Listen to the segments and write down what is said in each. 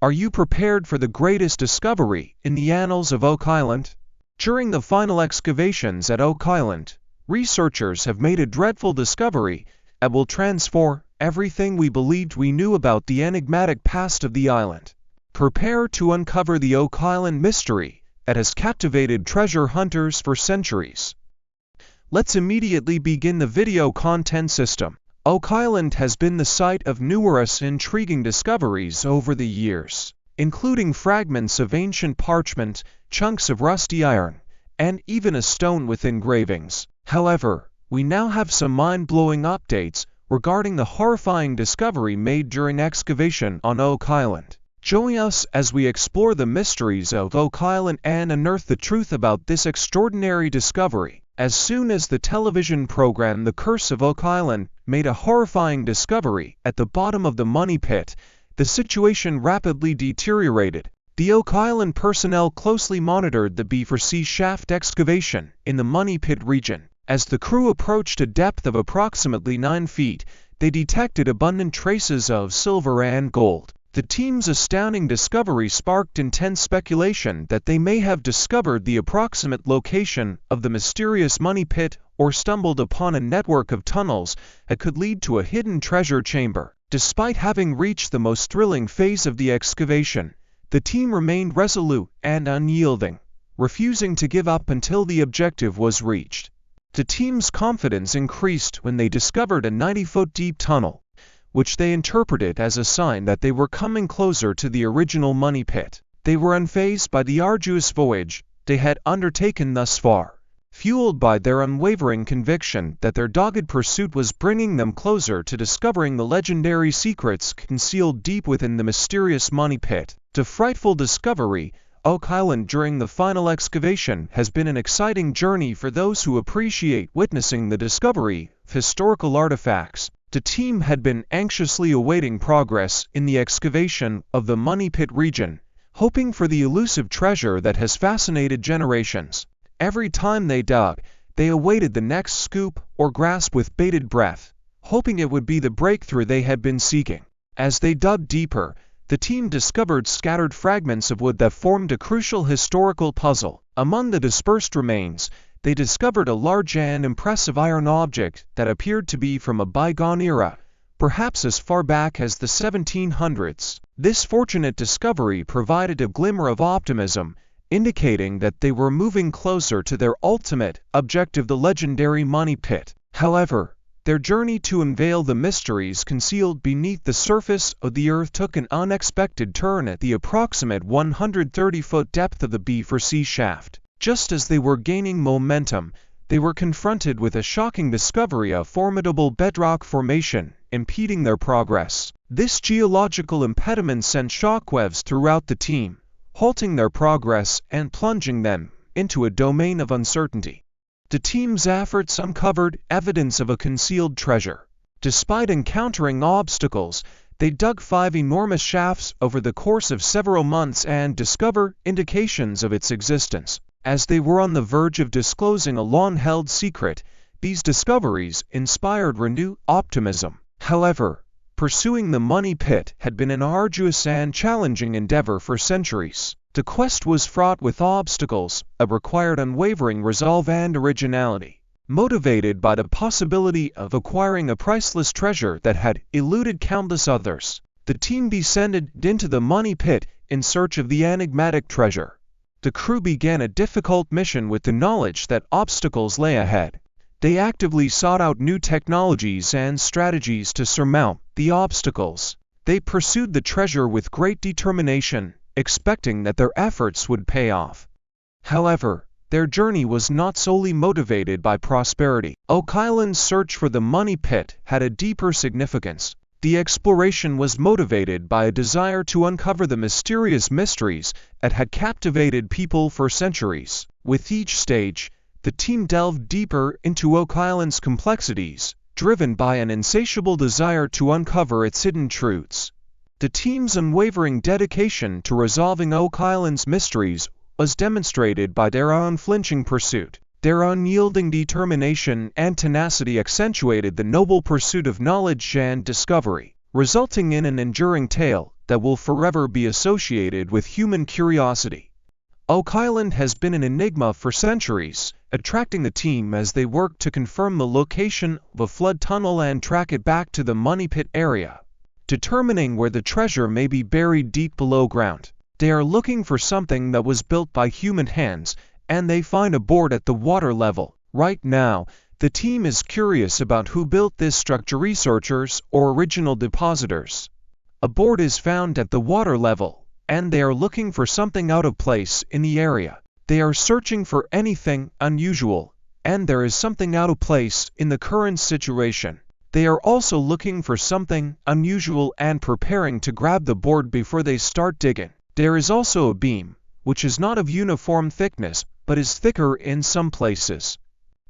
Are you prepared for the greatest discovery in the annals of Oak Island? During the final excavations at Oak Island, researchers have made a dreadful discovery that will transform everything we believed we knew about the enigmatic past of the island. Prepare to uncover the Oak Island mystery that has captivated treasure hunters for centuries. Let's immediately begin the video content system. Oak Island has been the site of numerous intriguing discoveries over the years, including fragments of ancient parchment, chunks of rusty iron, and even a stone with engravings. However, we now have some mind-blowing updates regarding the horrifying discovery made during excavation on Oak Island. Join us as we explore the mysteries of Oak Island and unearth the truth about this extraordinary discovery. As soon as the television program The Curse of Oak Island made a horrifying discovery at the bottom of the money pit, the situation rapidly deteriorated. The Oak Island personnel closely monitored the B4C shaft excavation in the money pit region. As the crew approached a depth of approximately 9 feet, they detected abundant traces of silver and gold. The team's astounding discovery sparked intense speculation that they may have discovered the approximate location of the mysterious money pit or stumbled upon a network of tunnels that could lead to a hidden treasure chamber. Despite having reached the most thrilling phase of the excavation, the team remained resolute and unyielding, refusing to give up until the objective was reached. The team's confidence increased when they discovered a 90-foot deep tunnel, which they interpreted as a sign that they were coming closer to the original money pit. They were unfazed by the arduous voyage they had undertaken thus far, fueled by their unwavering conviction that their dogged pursuit was bringing them closer to discovering the legendary secrets concealed deep within the mysterious money pit. The frightful discovery, Oak Island during the final excavation, has been an exciting journey for those who appreciate witnessing the discovery of historical artifacts. The team had been anxiously awaiting progress in the excavation of the money pit region, hoping for the elusive treasure that has fascinated generations. Every time they dug, they awaited the next scoop or grasp with bated breath, hoping it would be the breakthrough they had been seeking. As they dug deeper, the team discovered scattered fragments of wood that formed a crucial historical puzzle. Among the dispersed remains, they discovered a large and impressive iron object that appeared to be from a bygone era, perhaps as far back as the 1700s. This fortunate discovery provided a glimmer of optimism, indicating that they were moving closer to their ultimate objective, the legendary money pit. However, their journey to unveil the mysteries concealed beneath the surface of the earth took an unexpected turn at the approximate 130-foot depth of the B4C shaft. Just as they were gaining momentum, they were confronted with a shocking discovery: a formidable bedrock formation impeding their progress. This geological impediment sent shockwaves throughout the team, halting their progress and plunging them into a domain of uncertainty. The team's efforts uncovered evidence of a concealed treasure. Despite encountering obstacles, they dug 5 enormous shafts over the course of several months and discovered indications of its existence. As they were on the verge of disclosing a long-held secret, these discoveries inspired renewed optimism. However, pursuing the money pit had been an arduous and challenging endeavor for centuries. The quest was fraught with obstacles that required unwavering resolve and originality. Motivated by the possibility of acquiring a priceless treasure that had eluded countless others, the team descended into the money pit in search of the enigmatic treasure. The crew began a difficult mission with the knowledge that obstacles lay ahead. They actively sought out new technologies and strategies to surmount the obstacles. They pursued the treasure with great determination, expecting that their efforts would pay off. However, their journey was not solely motivated by prosperity. Oak Island's search for the money pit had a deeper significance. The exploration was motivated by a desire to uncover the mysterious mysteries that had captivated people for centuries. With each stage, the team delved deeper into Oak Island's complexities, driven by an insatiable desire to uncover its hidden truths. The team's unwavering dedication to resolving Oak Island's mysteries was demonstrated by their unflinching pursuit. Their unyielding determination and tenacity accentuated the noble pursuit of knowledge and discovery, resulting in an enduring tale that will forever be associated with human curiosity. Oak Island has been an enigma for centuries, attracting the team as they work to confirm the location of a flood tunnel and track it back to the money pit area, determining where the treasure may be buried deep below ground. They are looking for something that was built by human hands, and they find a board at the water level. Right now, the team is curious about who built this structure, researchers or original depositors. A board is found at the water level, and they are looking for something out of place in the area. They are searching for anything unusual, and there is something out of place in the current situation. They are also looking for something unusual and preparing to grab the board before they start digging. There is also a beam, which is not of uniform thickness, but is thicker in some places.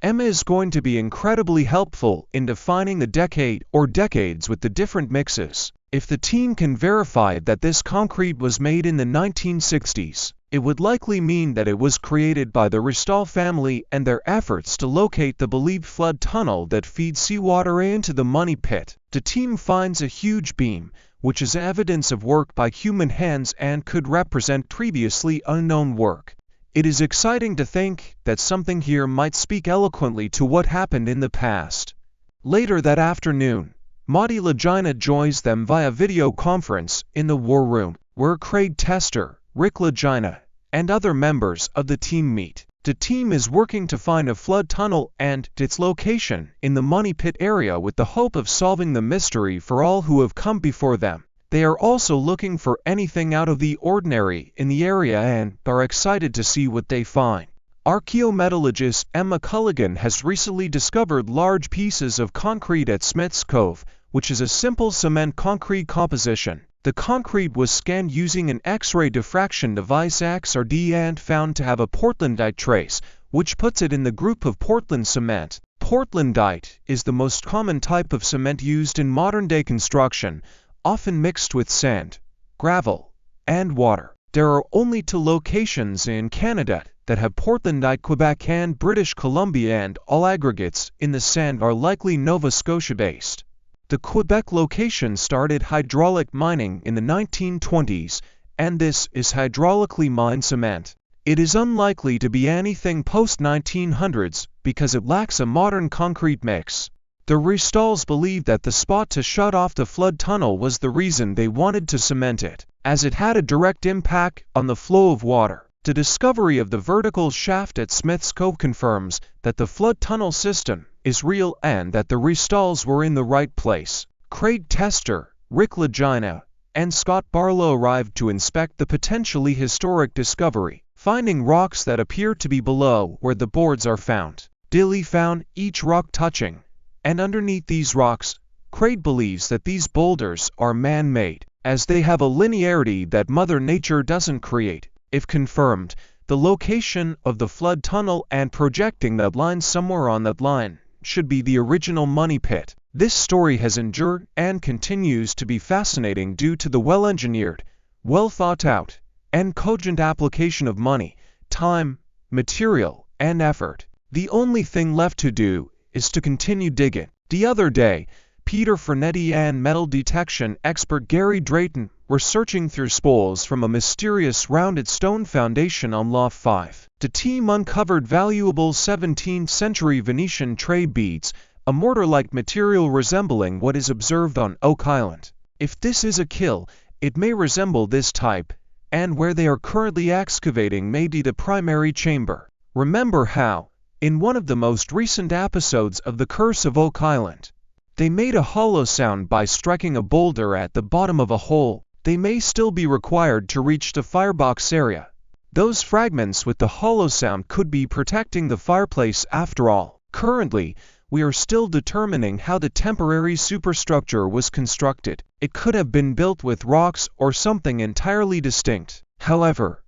Emma is going to be incredibly helpful in defining the decades with the different mixes. If the team can verify that this concrete was made in the 1960s, it would likely mean that it was created by the Ristall family and their efforts to locate the believed flood tunnel that feeds seawater into the money pit. The team finds a huge beam, which is evidence of work by human hands and could represent previously unknown work. It is exciting to think that something here might speak eloquently to what happened in the past. Later that afternoon, Maudie Legina joins them via video conference in the war room, where Craig Tester, Rick Legina, and other members of the team meet. The team is working to find a flood tunnel and its location in the money pit area with the hope of solving the mystery for all who have come before them. They are also looking for anything out of the ordinary in the area and are excited to see what they find. Archaeometallurgist Emma Culligan has recently discovered large pieces of concrete at Smith's Cove, which is a simple cement concrete composition. The concrete was scanned using an X-ray diffraction device XRD and found to have a Portlandite trace, which puts it in the group of Portland cement. Portlandite is the most common type of cement used in modern-day construction, often mixed with sand, gravel, and water. There are only 2 locations in Canada that have Portlandite: Quebec and British Columbia, and all aggregates in the sand are likely Nova Scotia-based. The Quebec location started hydraulic mining in the 1920s, and this is hydraulically mined cement. It is unlikely to be anything post-1900s because it lacks a modern concrete mix. The Ristalls believed that the spot to shut off the flood tunnel was the reason they wanted to cement it, as it had a direct impact on the flow of water. The discovery of the vertical shaft at Smith's Cove confirms that the flood tunnel system is real and that the Ristalls were in the right place. Craig Tester, Rick Legina, and Scott Barlow arrived to inspect the potentially historic discovery, finding rocks that appear to be below where the boards are found. Dilly found each rock touching, and underneath these rocks, Craig believes that these boulders are man-made, as they have a linearity that Mother Nature doesn't create. If confirmed, the location of the flood tunnel and projecting that line somewhere on that line should be the original money pit. This story has endured and continues to be fascinating due to the well-engineered, well-thought-out, and cogent application of money, time, material, and effort. The only thing left to do is to continue digging. The other day, Peter Fernetti and metal detection expert Gary Drayton were searching through spoils from a mysterious rounded stone foundation on Loft 5. The team uncovered valuable 17th-century Venetian trade beads, a mortar-like material resembling what is observed on Oak Island. If this is a kill, it may resemble this type, and where they are currently excavating may be the primary chamber. Remember how, in one of the most recent episodes of The Curse of Oak Island, they made a hollow sound by striking a boulder at the bottom of a hole. They may still be required to reach the firebox area. Those fragments with the hollow sound could be protecting the fireplace after all. Currently, we are still determining how the temporary superstructure was constructed. It could have been built with rocks or something entirely distinct. However,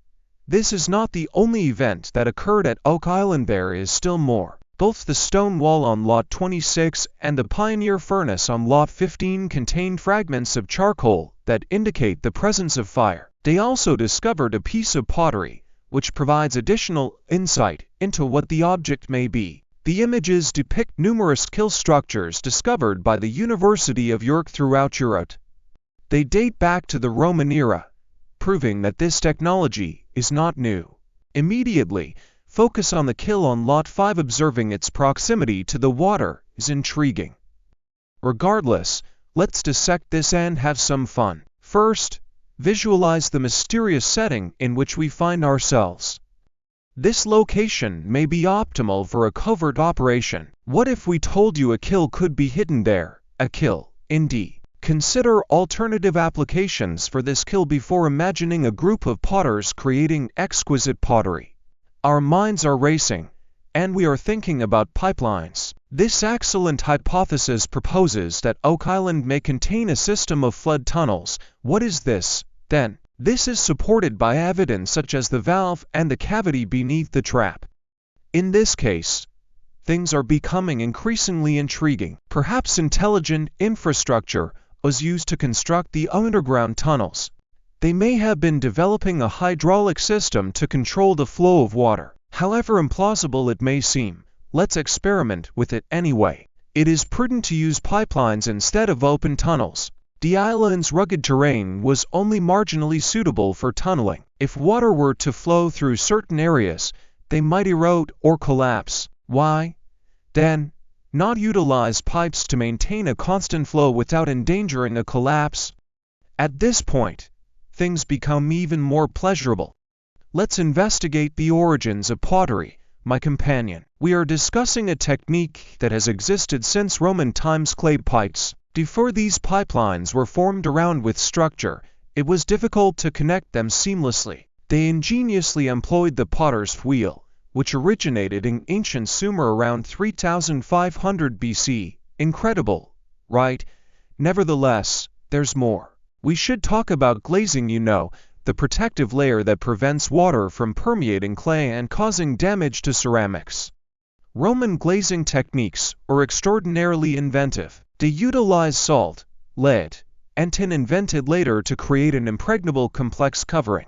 this is not the only event that occurred at Oak Island. There is still more. Both the stone wall on Lot 26 and the Pioneer Furnace on Lot 15 contain fragments of charcoal that indicate the presence of fire. They also discovered a piece of pottery, which provides additional insight into what the object may be. The images depict numerous kill structures discovered by the University of York throughout Europe. They date back to the Roman era, proving that this technology is not new. Immediately, focus on the kill on Lot 5. Observing its proximity to the water is intriguing. Regardless, let's dissect this and have some fun. First, visualize the mysterious setting in which we find ourselves. This location may be optimal for a covert operation. What if we told you a kill could be hidden there? A kill, indeed. Consider alternative applications for this kill before imagining a group of potters creating exquisite pottery. Our minds are racing, and we are thinking about pipelines. This excellent hypothesis proposes that Oak Island may contain a system of flood tunnels. What is this, then? This is supported by evidence such as the valve and the cavity beneath the trap. In this case, things are becoming increasingly intriguing. Perhaps intelligent infrastructure was used to construct the underground tunnels. They may have been developing a hydraulic system to control the flow of water. However implausible it may seem, let's experiment with it anyway. It is prudent to use pipelines instead of open tunnels. The island's rugged terrain was only marginally suitable for tunneling. If water were to flow through certain areas, they might erode or collapse. Why, then, not utilize pipes to maintain a constant flow without endangering a collapse? At this point, things become even more pleasurable. Let's investigate the origins of pottery, my companion. We are discussing a technique that has existed since Roman times. Clay pipes. Before these pipelines were formed around with structure, it was difficult to connect them seamlessly. They ingeniously employed the potter's wheel, which originated in ancient Sumer around 3500 BC. Incredible, right? Nevertheless, there's more. We should talk about glazing, the protective layer that prevents water from permeating clay and causing damage to ceramics. Roman glazing techniques are extraordinarily inventive. They utilize salt, lead, and tin invented later to create an impregnable complex covering.